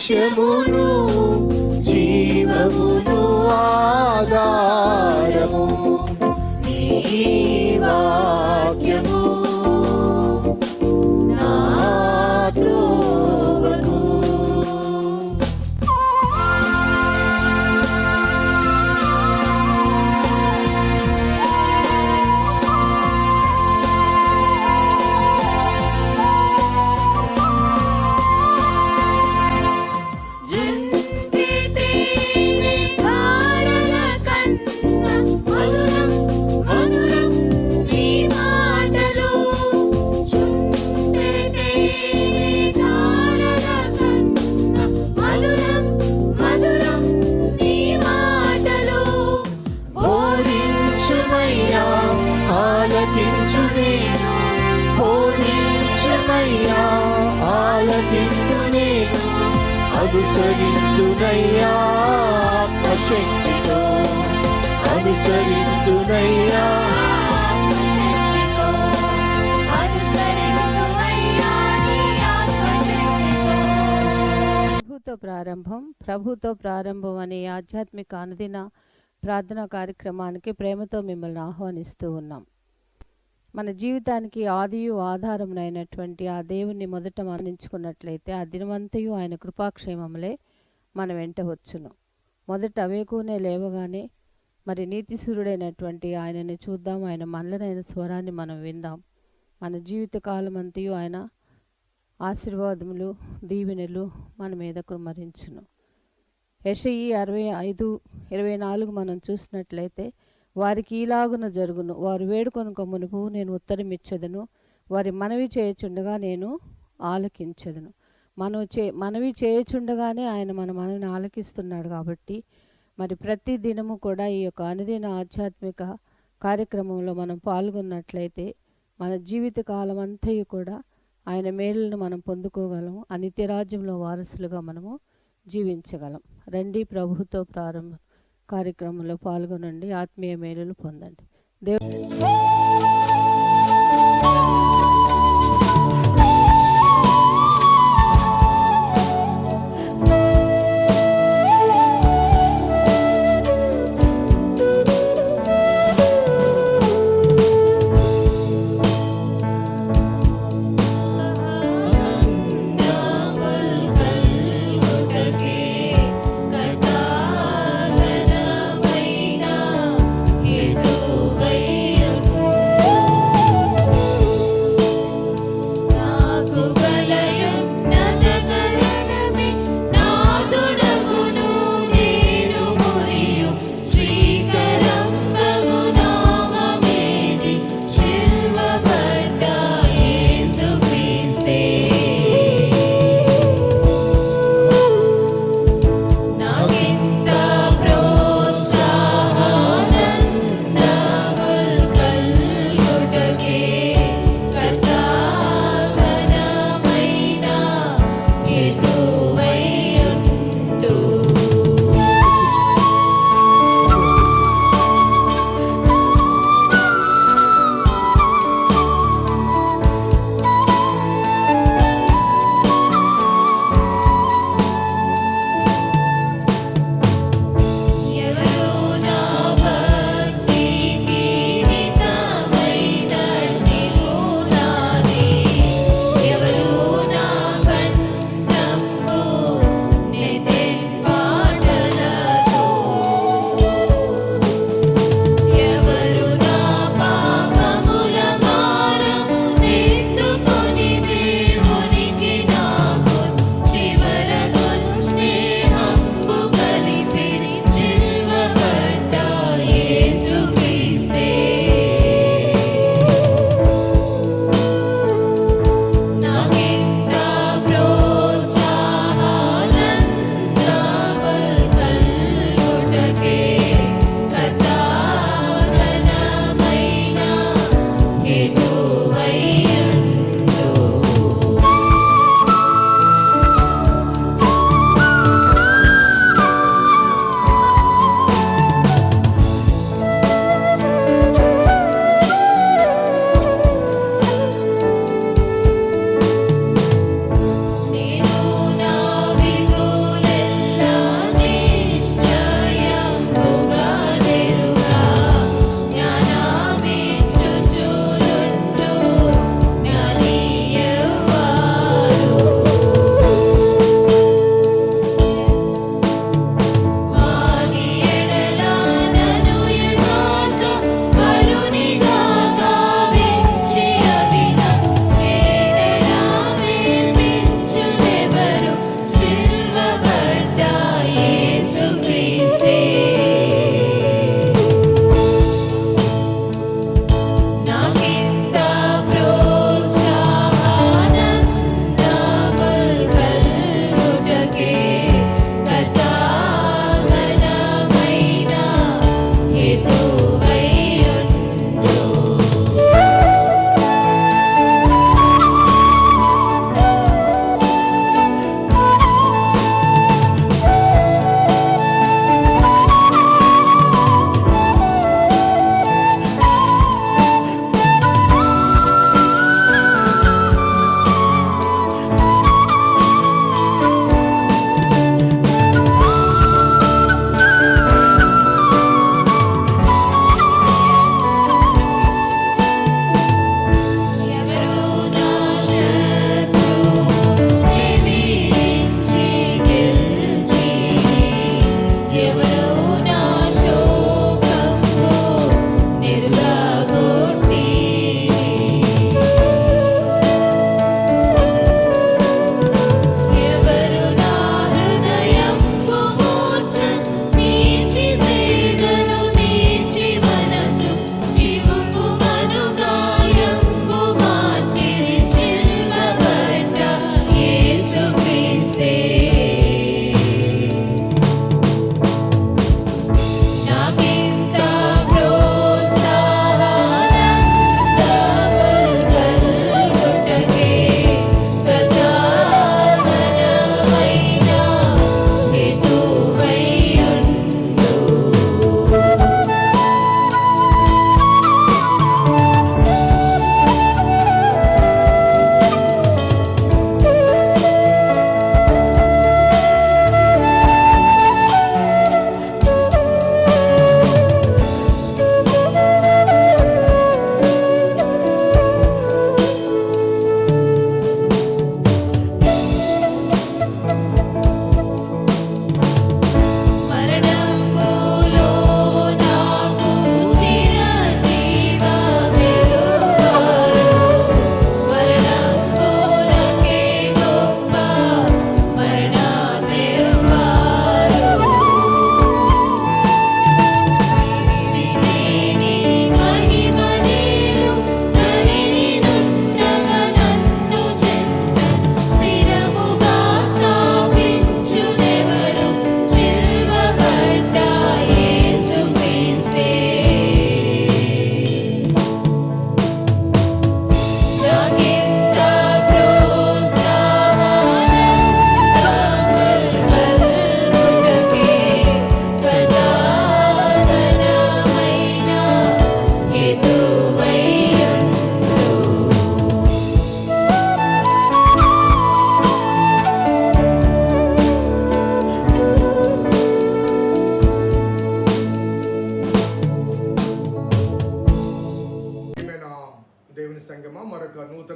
సత్యమును జీవమును ఆధారము నీ వాక్యము నా త్రోవకు. అనుసరింతునయ్యా ఆత్మశక్తితో, అనుసరింతునయ్యా ప్రభుతో ప్రారంభం అనే ఆధ్యాత్మిక అనుదిన ప్రార్థనా కార్యక్రమానికి ప్రేమతో మిమ్మల్ని ఆహ్వానిస్తూ ఉన్నాం. మన జీవితానికి ఆదియు ఆధారమునైనటువంటి ఆ దేవుణ్ణి మొదట మరణించుకున్నట్లయితే ఆ దినమంతయు ఆయన కృపాక్షేమములే మన వెంట వచ్చును. మొదట అవేకునే లేవగానే మరి నీతిసూరుడైనటువంటి ఆయనని చూద్దాం, ఆయన మనలనైన స్వరాన్ని మనం విందాం. మన జీవిత కాలం అంతయు ఆయన ఆశీర్వాదములు దీవెనలు మన మీద కుమ్మరించును. యెషయి 65:24 మనం చూసినట్లయితే వారికి ఈలాగున జరుగును, వారు వేడుకొనుక మునుపు నేను ఉత్తరం ఇచ్చేదను, వారి మనవి చేయుచుండగా నేను ఆలకించెదను. మనవి చేయుచుండగానే ఆయన మన మనవిని ఆలకిస్తున్నాడు. కాబట్టి మరి ప్రతి దినము కూడా ఈ యొక్క అనుదిన ఆధ్యాత్మిక కార్యక్రమంలో మనం పాల్గొన్నట్లయితే మన జీవిత కాలం అంతయు కూడా ఆయన మేలులను మనం పొందుకోగలము. ఆ నిత్యరాజ్యంలో వారసులుగా మనము జీవించగలం. రండి, ప్రభుతో ప్రారంభ కార్యక్రమంలో పాల్గొనండి, ఆత్మీయ మేలులు పొందండి. దేవుడు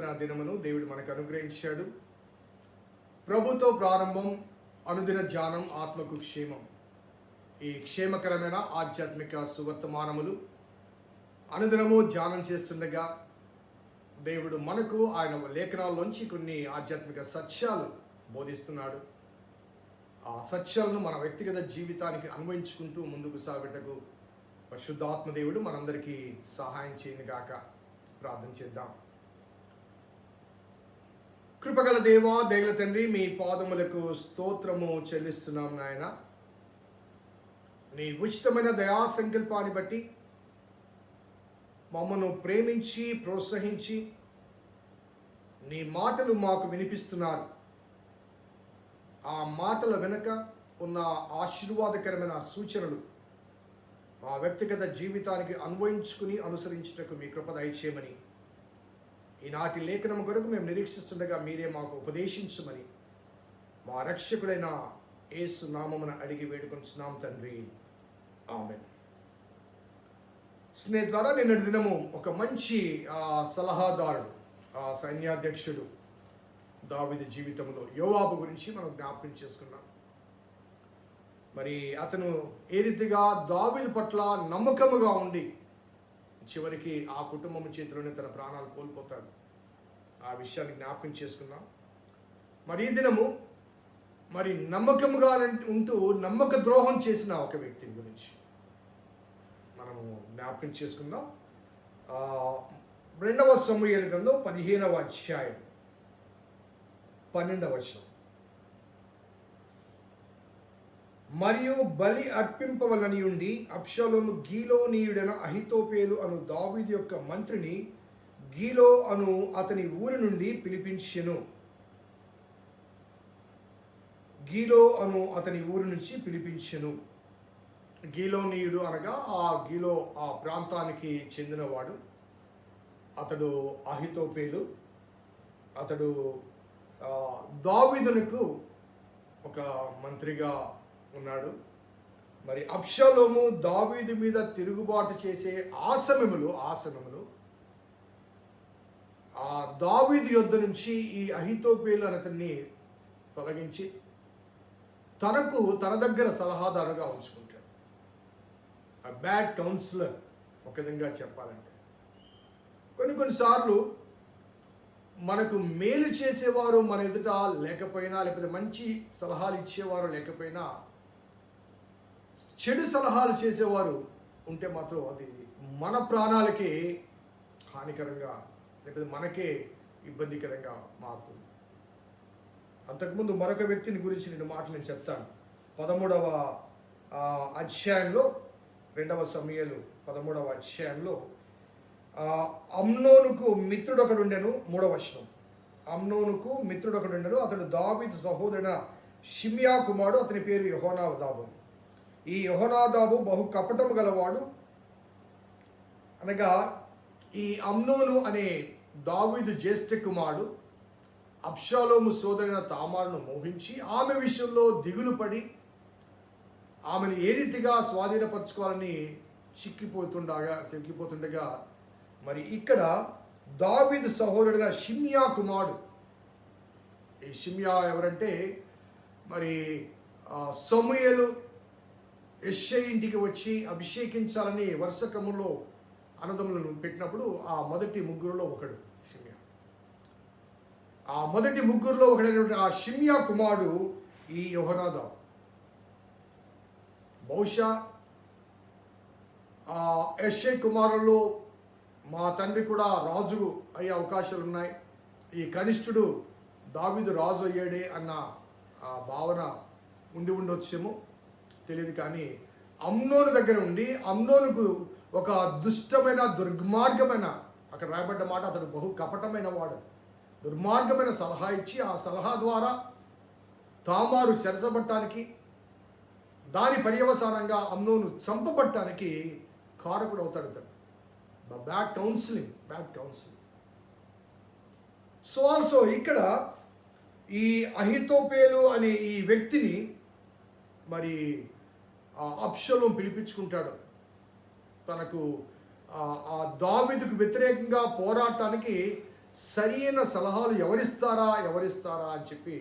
నూతన దినమును దేవుడు మనకు అనుగ్రహించాడు. ప్రభుతో ప్రారంభం, అనుదిన ధ్యానం, ఆత్మకు క్షేమం. ఈ క్షేమకరమైన ఆధ్యాత్మిక సువర్తమానములు అనుదినము ధ్యానం చేస్తుండగా దేవుడు మనకు ఆయన లేఖనాల్లోంచి కొన్ని ఆధ్యాత్మిక సత్యాలు బోధిస్తున్నాడు. ఆ సత్యాలను మన వ్యక్తిగత జీవితానికి అన్వయించుకుంటూ ముందుకు సాగుటకు పరిశుద్ధాత్మ దేవుడు మనందరికీ సహాయం చేయను గాక. ప్రార్థన చేద్దాం. కృపగల దేవా, దయగల తండ్రి, మీ పాదములకు స్తోత్రము చెల్లిస్తున్నాం నాయన. నీ ఉచితమైన దయా సంకల్పాన్ని బట్టి మమ్మను ప్రేమించి ప్రోత్సహించి నీ మాటలు మాకు వినిపిస్తున్నారు. ఆ మాటల వెనుక ఉన్న ఆశీర్వాదకరమైన సూచనలు మా వ్యక్తిగత జీవితానికి అన్వయించుకుని అనుసరించుటకు మీ కృప దయచేయమని, ఈనాటి లేఖనం కొరకు మేము నిరీక్షిస్తుండగా మీరే మాకు ఉపదేశించమని మా రక్షకుడైన యేసు నామమున అడిగి వేడుకొంచున్నాం తండ్రి, ఆమేన్. స్నేహితులారా, నిన్నటి దినము ఒక మంచి సలహాదారుడు, సైన్యాధ్యక్షుడు దావీదు జీవితంలో యోవాబు గురించి మనం జ్ఞాపకం చేసుకున్నాం. మరి అతను ఏ రీతిగా దావీదు పట్ల నమ్మకముగా ఉండి చివరికి ఆ కుటుంబం చేతిలోనే తన ప్రాణాలు కోల్పోతాడు. ఆ విషయాన్ని జ్ఞాపకం చేసుకున్నాం. మరి ఈ దినము మరి నమ్మకముగా ఉంటూ నమ్మక ద్రోహం చేసిన ఒక వ్యక్తిని గురించి మనము జ్ఞాపకం చేసుకుందాం. 2వ సమూయేలు గ్రంథం 15వ అధ్యాయం 12వ వచనం. మరియు బలి అర్పింపవలని ఉండి అబ్షాలోము గీలోనీయుడైన అహితోపేలు అను దావీదు యొక్క మంత్రిని గీలో అను అతని ఊరి నుండి పిలిపించెను. గీలో అను అతని ఊరి నుంచి పిలిపించెను. గీలోనీయుడు అనగా ఆ గీలో ఆ ప్రాంతానికి చెందినవాడు. అతడు అహితోపేలు. అతడు దావీదునకు ఒక మంత్రిగా ఉన్నాడు. మరి అబ్షాలోము దావీదు మీద తిరుగుబాటు చేసే ఆ సమయములో ఆ దావీదు యొద్ద నుంచి ఈ అహితోపేలు అతన్ని తొలగించి తన దగ్గర సలహాదారుగా ఉంచుకుంటాడు. బ్యాడ్ కౌన్సిలర్ ఒక విధంగా చెప్పాలంటే. కొన్నిసార్లు మనకు మేలు చేసేవారు మన ఎదుట లేకపోయినా, లేకపోతే మంచి సలహాలు ఇచ్చేవారు లేకపోయినా, చెడు సలహాలు చేసేవారు ఉంటే మాత్రం అది మన ప్రాణాలకే హానికరంగా, లేకపోతే మనకే ఇబ్బందికరంగా మారుతుంది. అంతకుముందు మరొక వ్యక్తిని గురించి నేను మాటలు చెప్తాను. 13వ అధ్యాయంలో 2వ సమూయేలు 13వ అధ్యాయంలో అమ్నోనుకు మిత్రుడొకడుండెను. 3వ వచనం. అమ్నోనుకు మిత్రుడొకడుండెను, అతడు దావీదు సహోదరుడైన షిమ్యా కుమారుడు, అతని పేరు యెహోనాదాబు. ఈ యెహోనాదాబు బహు కపటము గలవాడు. అనగా ఈ అమ్నోను అనే దావీదు జ్యేష్ఠ కుమారుడు అబ్షాలోము సోదరైన తామారును మోహించి ఆమె విషయంలో దిగులు పడి ఆమెను ఏ రీతిగా స్వాధీనపరచుకోవాలని చిక్కిపోతుండగా మరి ఇక్కడ దావీదు సహోదరుడుగా షిమ్యా కుమారుడు. ఈ షిమ్యా ఎవరంటే మరి సమూయేలు యెష్షై ఇంటికి వచ్చి అభిషేకించాలని వరుస క్రమంలో అన్నదమ్ములను పెట్టినప్పుడు ఆ మొదటి ముగ్గురులో ఒకడు షిమ్యా. ఆ మొదటి ముగ్గురులో ఒకడైనటువంటి ఆ షిమ్యా కుమారుడు ఈ యెహోనాదాబు. బహుశా ఆ యెష్షై కుమారుల్లో మా తండ్రి కూడా రాజు అయ్యే అవకాశాలు ఉన్నాయి, ఈ కనిష్ఠుడు దావీదు రాజు అయ్యాడే అన్న ఆ భావన ఉండొచ్చేమో తెలియదు. కానీ అమ్నోను దగ్గర ఉండి అమ్నోనుకు ఒక దుష్టమైన దుర్మార్గమైన, అక్కడ రాయబడ్డ మాట, అతడు బహు కపటమైన వాడు, దుర్మార్గమైన సలహా ఇచ్చి ఆ సలహా ద్వారా తామారు చెరసబట్టడానికి, దాని పర్యవసానంగా అమ్నోను చంపబట్టడానికి కారకుడు అవుతాడు ఇతడు. Bad counselling. సో ఆల్సో ఇక్కడ ఈ అహితోపేలు అనే ఈ వ్యక్తిని మరి అబ్షాలోము పిలిపించుకుంటాడు. తనకు ఆ దావీదుకు వ్యతిరేకంగా పోరాటానికి సరైన సలహాలు ఎవరిస్తారా అని చెప్పి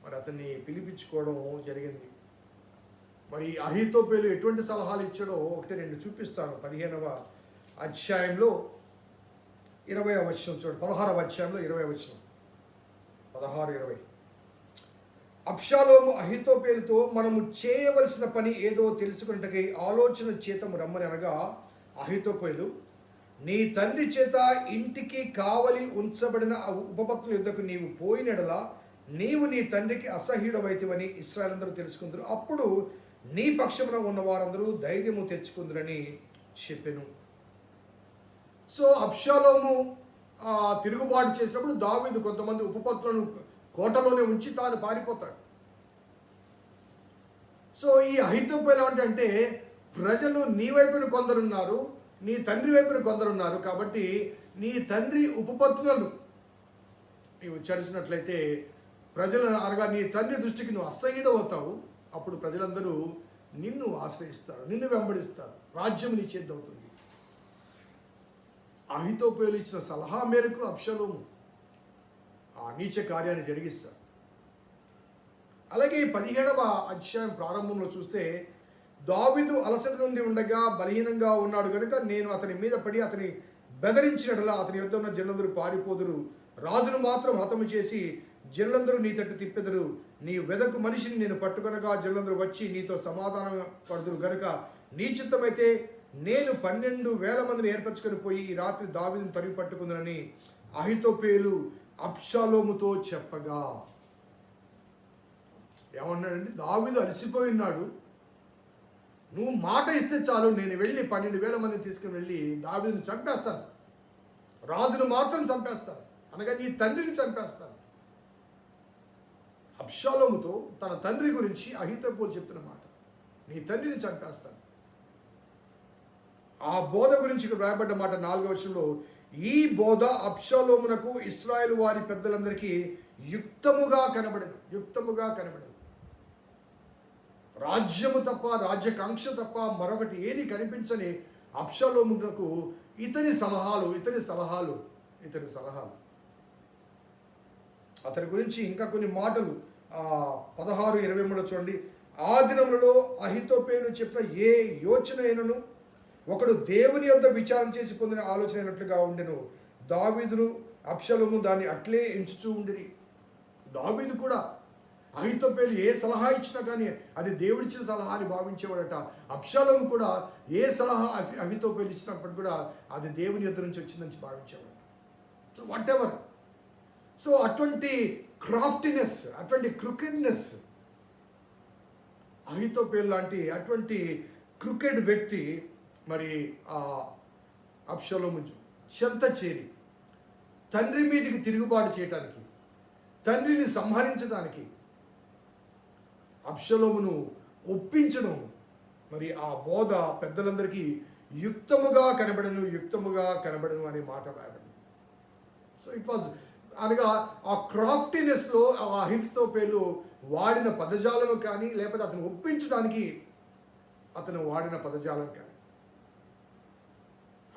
మరి అతన్ని పిలిపించుకోవడం జరిగింది. మరి అహీతోపేలు ఎటువంటి సలహాలు ఇచ్చాడో 1-2 చూపిస్తాను. 15వ అధ్యాయంలో 20వ వచనం చూడండి. 16వ అధ్యాయంలో 20వ వచనం, 16-20. అబ్షాలోము అహీతోపేలుతో మనము చేయవలసిన పని ఏదో తెలుసుకున్నట్టుకై ఆలోచన చేతము రమ్మని అనగా, అహీతోపేలు, నీ తండ్రి చేత ఇంటికి కావలి ఉంచబడిన ఆ ఉపపత్తుల యుద్ధకు నీవు పోయినడలా నీవు నీ తండ్రికి అసహ్యుడవైతివని ఇశ్రాయేలందరూ తెలుసుకుందరు. అప్పుడు నీ పక్షమున ఉన్న వారందరూ ధైర్యము తెచ్చుకుందరని చెప్పెను. సో అబ్షాలోము తిరుగుబాటు చేసినప్పుడు దావీదు కొంతమంది ఉపపత్తులను కోటలోనే ఉంచి తాను పారిపోతాడు. సో ఈ అహీతోపేలు అంటే ప్రజలు నీ వైపున కొందరున్నారు, నీ తండ్రి వైపున కొందరున్నారు, కాబట్టి నీ తండ్రి ఉపపత్తులను నీవు చరిచినట్లయితే ప్రజలు అనగా నీ తండ్రి దృష్టికి నువ్వు అసహ్యుడవుతావు. అప్పుడు ప్రజలందరూ నిన్ను ఆశ్రయిస్తారు, నిన్ను వెంబడిస్తారు, రాజ్యం నీ చేద్దవుతుంది. అహీతోపేలు ఇచ్చిన సలహా మేరకు అబ్షాలోము ఆ నీచ కార్యాన్ని జరిగిస్తారు. అలాగే 17వ అధ్యాయం ప్రారంభంలో చూస్తే, దావీదు అలసట నుండి ఉండగా బలహీనంగా ఉన్నాడు కనుక నేను అతని మీద పడి అతని బెదిరించినట్లా అతని యొద్ద ఉన్న జనులందరూ పారిపోదురు, రాజును మాత్రం హతము చేసి జనులందరూ నీ తట్టు తిప్పెదరు, నీ వెదకు మనిషిని నేను పట్టుకొనగా జనులందరూ వచ్చి నీతో సమాధానం పడుదురు గనుక నీ చిత్తమైతే నేను 12,000 మందిని ఏర్పరచుకొని పోయి ఈ రాత్రి దావీదును తరిమి పట్టుకుందనని అహీతోపేలు అబ్షాలోముతో చెప్పగా. ఏమన్నాడంటే, దావీదు అలసిపోయి ఉన్నాడు, నువ్వు మాట ఇస్తే చాలు, నేను వెళ్ళి 12,000 మందిని తీసుకుని వెళ్ళి దావీదుని చంపేస్తాను, రాజును మాత్రం చంపేస్తాను, అనగా నీ తండ్రిని చంపేస్తాను. అబ్షాలోముతో తన తండ్రి గురించి అహీతోపేలు చెప్తున్న మాట, నీ తండ్రిని చంపేస్తాను. ఆ బోధ గురించి ఇక్కడ రాయబడ్డ మాట 4వ వచనంలో, ఈ బోధ అబ్షాలోమునకు ఇశ్రాయేలు వారి పెద్దలందరికీ యుక్తముగా కనబడదు. రాజ్యము తప్ప, రాజ్యకాంక్ష తప్ప మరొకటి ఏది కనిపించని అబ్షాలోమునకు ఇతని సలహాలు అతని గురించి ఇంకా కొన్ని మాటలు 16-23 చూడండి. ఆ దినములలో అహీతోపేలు చెప్పిన ఏ యోచన అయినను ఒకడు దేవుని యొద్ద విచారణ చేసి పొందిన ఆలోచన అయినట్లుగా ఉండెను. దావీదును అబ్షాలోము దాన్ని అట్లే ఎంచుచూ ఉండిరి. దావీదు కూడా అహీతోపేలు ఏ సలహా ఇచ్చినా కానీ అది దేవుడిచ్చిన సలహా అని భావించేవాడట. అబ్షాలోము కూడా ఏ సలహా అహీతోపేలు ఇచ్చినప్పటికీ కూడా అది దేవుని యొద్ద నుంచి వచ్చిందని భావించేవాడు. సో వాట్ ఎవర్, సో అటువంటి క్రాఫ్టినెస్, అటువంటి క్రుకెడ్నెస్, అహీతోపేలు లాంటి అటువంటి క్రుకెడ్ వ్యక్తి మరి అబ్షాలోము చెంత చేరి తండ్రి మీదకి తిరుగుబాటు చేయడానికి, తండ్రిని సంహరించడానికి అబ్షాలోమును ఒప్పించడం, మరి ఆ బోధ పెద్దలందరికీ యుక్తముగా కనబడను అనే మాట రాయబడింది. సో ఇట్ వాజ్ అనగా ఆ క్రాఫ్టినెస్లో అహీతోపేలు వాడిన పదజాలను కానీ లేకపోతే అతను ఒప్పించడానికి అతను వాడిన పదజాలం కానీ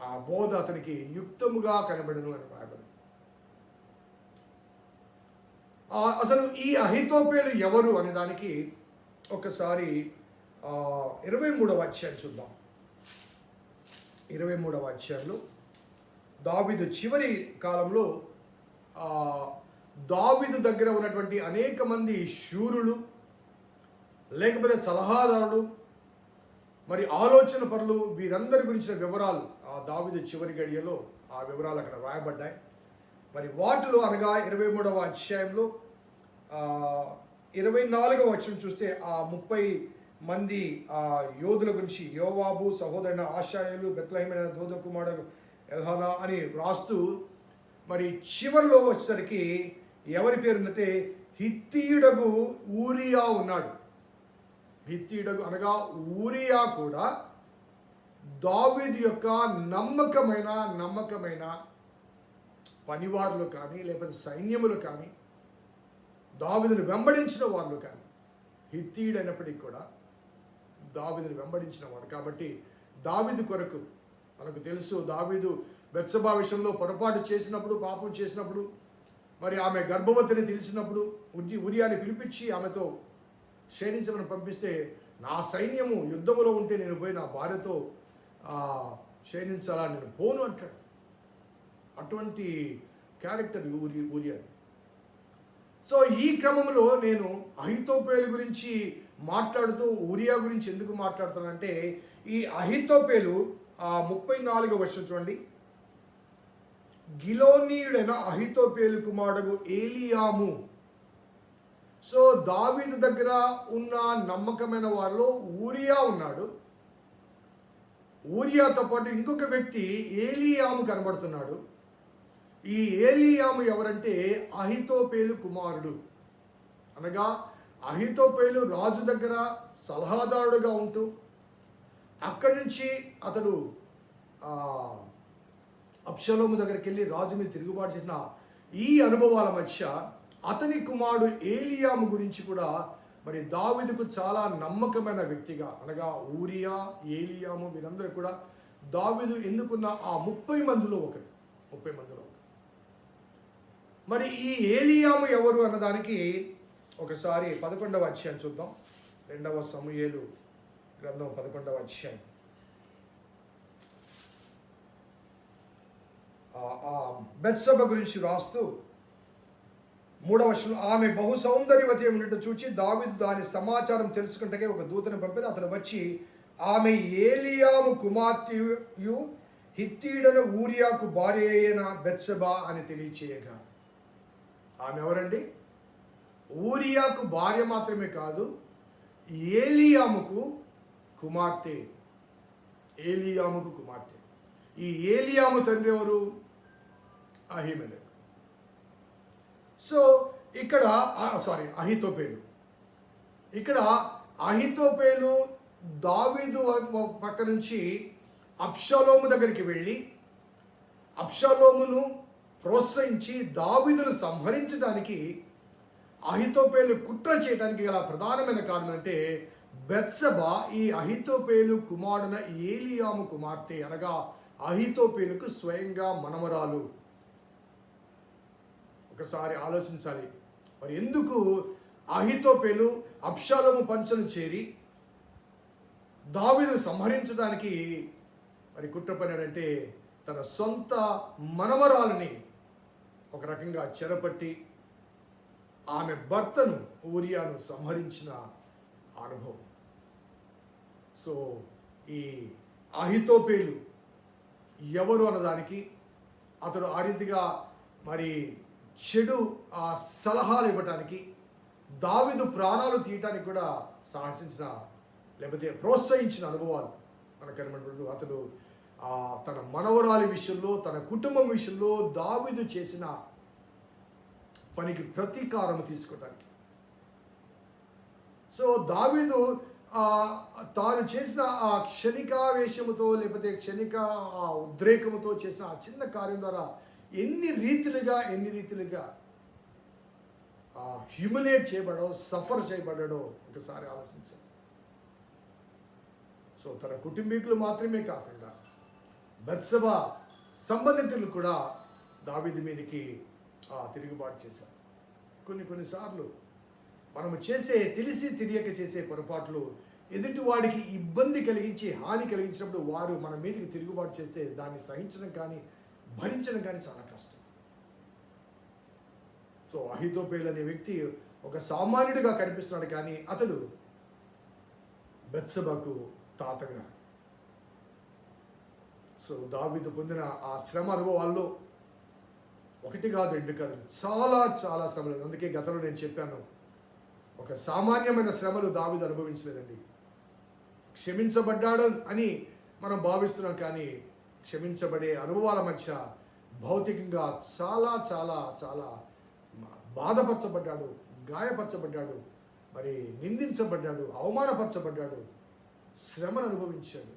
ఆ బోధ అతనికి యుక్తముగా కనబడను అని రాయబడింది. అసలు ఈ అహీతోపేలు ఎవరు అనే దానికి ఒకసారి 23వ అధ్యాయం చూద్దాం. 23వ అధ్యాయంలో దావీదు చివరి కాలంలో దావీదు దగ్గర ఉన్నటువంటి అనేక మంది శూరులు, లేకపోతే సలహాదారులు, మరి ఆలోచన పరులు, వీరందరి గురించిన వివరాలు ఆ దావీదు చివరి గడియలో ఆ వివరాలు అక్కడ రాయబడ్డాయి. మరి వాటిలో అనగా 23వ అధ్యాయంలో 24వ వచనం చూస్తే ఆ 30 మంది యోధుల గురించి, యోవాబు సహోదరుడైన ఆషాయేలు, బెత్లెహేమైన దోదో కుమారుడు ఎల్హానా అని రాస్తూ, మరి చివరిలో వచ్చేసరికి ఎవరి పేరుందంటే హిత్తీయుడగు ఊరియా ఉన్నాడు. హిత్తీయుడగు అనగా ఊరియా కూడా దావీదు యొక్క నమ్మకమైన పనివారులు కానీ లేకపోతే సైన్యములు కానీ దావీదును వెంబడించిన వాళ్ళు కానీ, హిత్తీయుడు అయినప్పటికీ కూడా దావీదును వెంబడించిన వాడు. కాబట్టి దావీదు కొరకు మనకు తెలుసు, దావీదు బెత్షెబా విషయంలో పొరపాటు చేసినప్పుడు, పాపం చేసినప్పుడు, మరి ఆమె గర్భవతిని తెలిసినప్పుడు ఉరియాని పిలిపించి ఆమెతో శయనించమని పంపిస్తే, నా సైన్యము యుద్ధములో ఉంటే నేను పోయి నా భార్యతో శయనించాలా, నేను పోను అంటాడు. అటువంటి క్యారెక్టర్ ఊరియా. సో ఈ క్రమంలో నేను అహితోపేలు గురించి మాట్లాడుతూ ఊరియా గురించి ఎందుకు మాట్లాడుతానంటే, ఈ అహితోపేలు 34వ వచనం చూడండి. గిలోనీయుడైన అహితోపేలు కుమారుడు ఏలియాము. సో దావీదు దగ్గర ఉన్న నమ్మకమైన వారిలో ఊరియా ఉన్నాడు. ఊరియాతో పాటు ఇంకొక వ్యక్తి ఏలియాము కనబడుతున్నాడు. ఈ ఏలియాము ఎవరంటే అహితోపేలు కుమారుడు. అనగా అహితోపేలు రాజు దగ్గర సలహాదారుడుగా ఉంటూ అక్కడి నుంచి అతడు అబ్షలోము దగ్గరికి వెళ్ళి రాజు మీద తిరుగుబాటు చేసిన ఈ అనుభవాల మధ్య అతని కుమారుడు ఏలియాము గురించి కూడా మరి దావీదుకు చాలా నమ్మకమైన వ్యక్తిగా, అనగా ఊరియా, ఏలియాము వీరందరూ కూడా దావీదు ఎన్నుకున్న ఆ 30 మందిలో ఒకరు. మరి ఈ ఏలియాము ఎవరు అన్నదానికి ఒకసారి 11వ అధ్యాయం చూద్దాం. 2వ సమూయేలు గ్రంథం 11వ అధ్యాయం. బెత్షెబా గురించి రాస్తూ 3వ వచనం, ఆమె బహు సౌందర్యవతి ఉన్నట్టు చూచి దావీదు దాని సమాచారం తెలుసుకుంటే ఒక దూతను పంపిన. అతను వచ్చి ఆమె ఏలియాము కుమార్తెయు హిత్తీయుడైన ఊరియాకు భార్య అయిన బెత్షెబా అని తెలియచేయగా. ఆమె ఎవరండి? ఊరియాకు భార్య మాత్రమే కాదు, ఏలియాముకు కుమార్తె. ఈ ఏలియాము తండ్రి ఎవరు? అహిమెలెకు. సో ఇక్కడ అహితోపేలు. ఇక్కడ అహితోపేలు దావీదు పక్క నుంచి అబ్షలోము దగ్గరికి వెళ్ళి అబ్షలోమును ప్రోత్సహించి దావీదును సంహరించడానికి అహితోపేలు కుట్ర చేయడానికి గల ప్రధానమైన కారణం అంటే, బెత్షెబా ఈ అహితోపేలు కుమారుడైన ఏలియాము కుమార్తె, అనగా అహితోపేలుకు స్వయంగా మనమరాలు. ఒకసారి ఆలోచించాలి. మరి ఎందుకు అహితోపేలు అబ్షాలోము పంచను చేరి దావీదును సంహరించడానికి మరి కుట్ర పన్నాడంటే, తన సొంత మనవరాలని ఒక రకంగా చెరపట్టి ఆమె భర్తను ఊరియాను సంహరించిన అనుభవం. సో ఈ అహితోపేలు ఎవరు అన్నదానికి, అతడు ఆ రీతిగా మరి చెడు సలహాలు ఇవ్వటానికి, దావీదు ప్రాణాలు తీయటానికి కూడా సాహసించిన లేకపోతే ప్రోత్సహించిన అనుభవాలు మనకు కనబడదు. అతడు తన మనవరాలి విషయంలో, తన కుటుంబం విషయంలో దావీదు చేసిన పనికి ప్రతీకారం తీసుకోవటానికి. సో దావీదు తాను చేసిన ఆ క్షణికావేశముతో లేకపోతే క్షణిక ఉద్రేకముతో చేసిన ఆ చిన్న కార్యం ద్వారా ఎన్ని రీతిలుగా హ్యూమిలేట్ చేయబడో, సఫర్ చేయబడ్డాడో ఒకసారి ఆలోచించాలి. సో తన కుటుంబీకులు మాత్రమే కాకుండా బెత్షెబా సంబంధితులు కూడా దావీదు మీదకి తిరుగుబాటు చేశారు. కొన్నిసార్లు మనము తెలిసి తెలియక చేసే పొరపాట్లు ఎదుటి వాడికి ఇబ్బంది కలిగించి హాని కలిగించినప్పుడు వారు మన మీదకి తిరుగుబాటు చేస్తే దాన్ని సహించడం కానీ భరించడం కానీ చాలా కష్టం. సో అహితోపేలు అనే వ్యక్తి ఒక సామాన్యుడిగా కనిపిస్తున్నాడు, కానీ అతడు బెత్షెబాకు తాతగా. సో దావీదు పొందిన ఆ శ్రమ అనుభవాల్లో 1 కాదు 2 కాదు, చాలా శ్రమలు. అందుకే గతంలో నేను చెప్పాను, ఒక సామాన్యమైన శ్రమలు దావీదు అనుభవించలేదండి. క్షమించబడ్డాడు అని మనం భావిస్తున్నాం, కానీ క్షమించబడే అనుభవాల మధ్య భౌతికంగా చాలా బాధపరచబడ్డాడు, గాయపరచబడ్డాడు, మరి నిందించబడ్డాడు, అవమానపరచబడ్డాడు, శ్రమను అనుభవించాడు.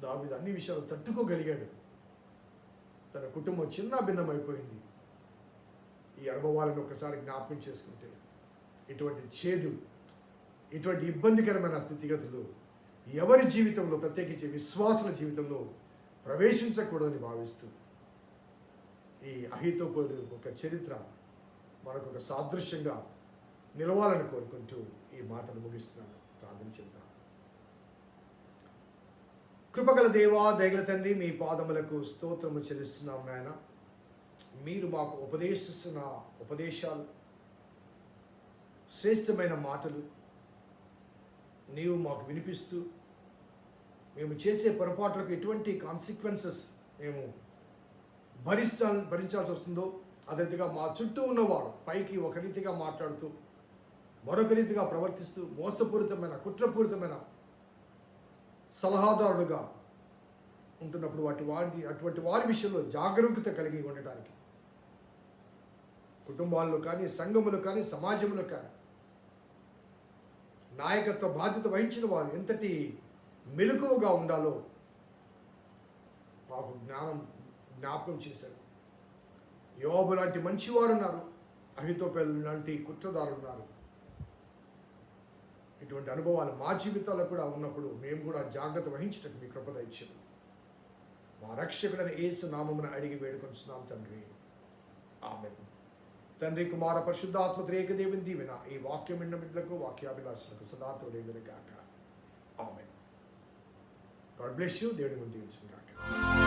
దావీదు అన్ని విషయాలు తట్టుకోగలిగాడు. తన కుటుంబం చిన్న భిన్నమైపోయింది. ఈ అనుభవాలను ఒకసారి జ్ఞాపకం చేసుకుంటే ఇటువంటి చేదు, ఇటువంటి ఇబ్బందికరమైన స్థితిగతులు ఎవరి జీవితంలో, ప్రత్యేకించి విశ్వాసుల జీవితంలో ప్రవేశించకూడదని భావిస్తూ ఈ అహీతోపెలు ఒక చరిత్ర మనకు ఒక సాదృశ్యంగా నిలవాలని కోరుకుంటూ ఈ మాటను ముగిస్తున్నాను. ప్రార్థన చేద్దాం. కృపగల దేవా, దయగల తండ్రి, మీ పాదములకు స్తోత్రము చెల్లిస్తున్నాం నాయన. మీరు మాకు ఉపదేశిస్తున్న ఉపదేశాలు, శ్రేష్టమైన మాటలు నీవు మాకు వినిపిస్తూ, మేము చేసే పొరపాట్లకు ఎటువంటి కాన్సిక్వెన్సెస్ మేము భరించాల్సి వస్తుందో, అదే రీతిగా మా చుట్టూ ఉన్నవాడు పైకి ఒక రీతిగా మాట్లాడుతూ మరొక రీతిగా ప్రవర్తిస్తూ మోసపూరితమైన కుట్రపూరితమైన సలహాదారుడుగా ఉంటున్నప్పుడు అటువంటి వారి విషయంలో జాగరూకత కలిగి ఉండటానికి కుటుంబాల్లో కానీ, సంఘములు కానీ, సమాజంలో కానీ నాయకత్వ బాధ్యత వహించిన వారు ఎంతటి మెలకువగా ఉండాలో మాకు జ్ఞాపకం చేశారు. యోబు లాంటి మంచివారు ఉన్నారు, అహీతోపెలు లాంటి కుట్రదారులు ఉన్నారు. ఇటువంటి అనుభవాలు మా జీవితాల్లో కూడా ఉన్నప్పుడు మేము కూడా జాగ్రత్త వహించటకు మీ కృప దయచేయండి. మా రక్షకుడైన యేసు నామమున అడిగి వేడుకొంచున్నాం తండ్రి, ఆమేన్. తండ్రి, కుమార, పరిశుద్ధాత్మ త్రియేక దేవుని దీవెన ఈ వాక్యం విన్న బిడ్డలకు, వాక్యాభిలాషులకు సదా తోడేయును గాక. ఆమేన్. God bless you. దేవుని దీవించును గాక.